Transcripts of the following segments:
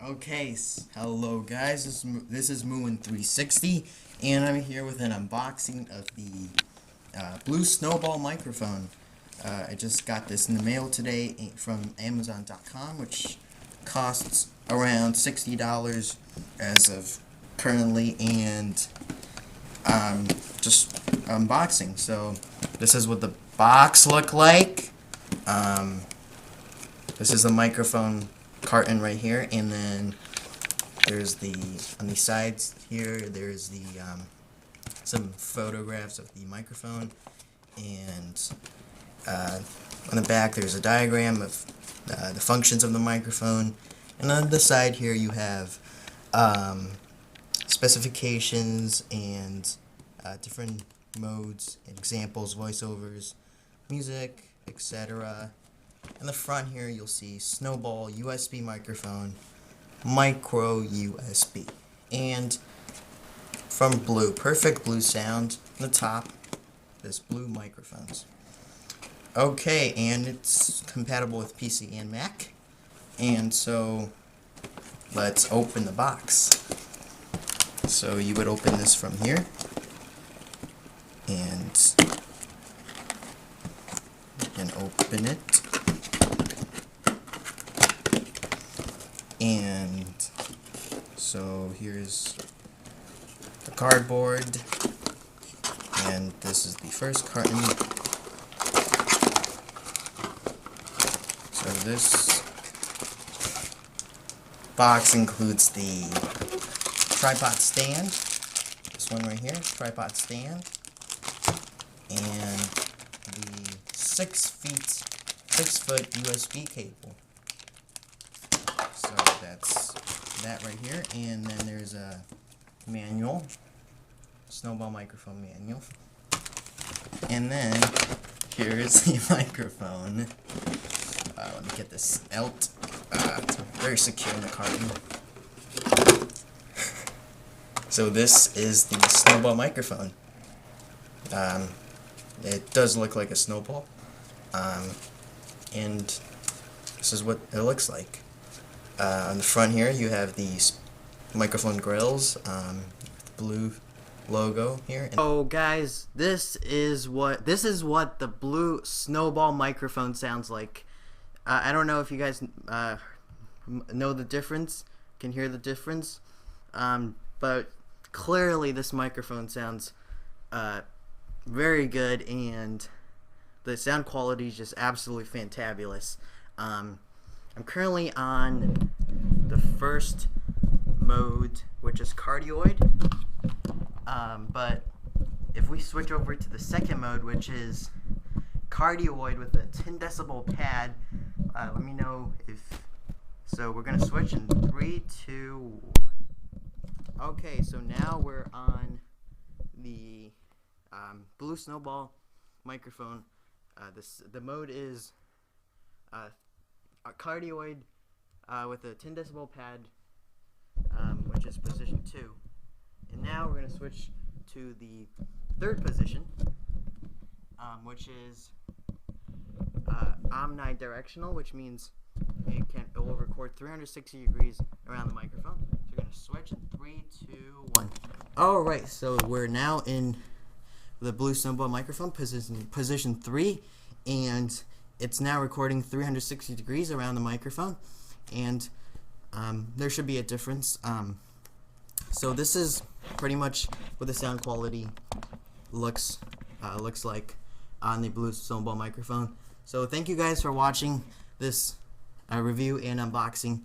Hello guys, this is Moon360, and I'm here with an unboxing of the Blue Snowball microphone. I just got this in the mail today from Amazon.com, which costs around $60 as of currently, and just unboxing. So this is what the box look like. This is the microphone carton right here, and then there's on the sides here there's some photographs of the microphone, and on the back there's a diagram of the functions of the microphone, and on the side here you have specifications and different modes, examples, voiceovers, music, etc. In the front here you'll see Snowball USB microphone, micro USB, and from Blue, perfect Blue sound. On the top, there's Blue microphones. Okay, and it's compatible with PC and Mac. And so let's open the box. So you would open this from here, and you can open it. And so here's the cardboard, and this is the first carton. So this box includes the tripod stand, this one right here, tripod stand, and the 6 foot USB cable. So that's that right here, and then there's a manual, Snowball microphone manual, and then here is the microphone. Let me get this out. It's very secure in the carton. So this is the Snowball microphone. It does look like a snowball, and this is what it looks like. On the front here you have these microphone grills, blue logo here. Oh guys, this is what the Blue Snowball microphone sounds like. I don't know if you guys know the difference, can hear the difference, but clearly this microphone sounds very good, and the sound quality is just absolutely fantabulous. I'm currently on the first mode, which is cardioid, but if we switch over to the second mode, which is cardioid with a 10 decibel pad, let me know if so. We're gonna switch in 3, 2, 1. Okay, so now we're on the Blue Snowball microphone. The mode is cardioid with a 10 decibel pad, which is position 2. And now we're going to switch to the third position, which is omnidirectional, which means it will record 360 degrees around the microphone. So we're going to switch in 3, 2, 1. Alright, so we're now in the Blue Snowball microphone, position 3, and it's now recording 360 degrees around the microphone, and there should be a difference. So this is pretty much what the sound quality looks like on the Blue Snowball microphone. So thank you guys for watching this review and unboxing.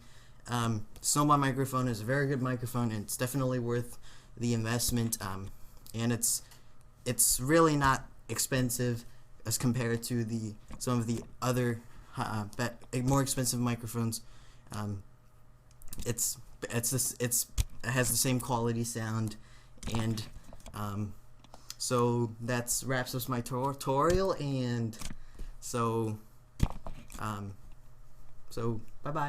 Snowball microphone is a very good microphone, and it's definitely worth the investment. And it's really not expensive as compared to some of the other more expensive microphones. It has the same quality sound, and so that's wraps up my tutorial, and so bye bye.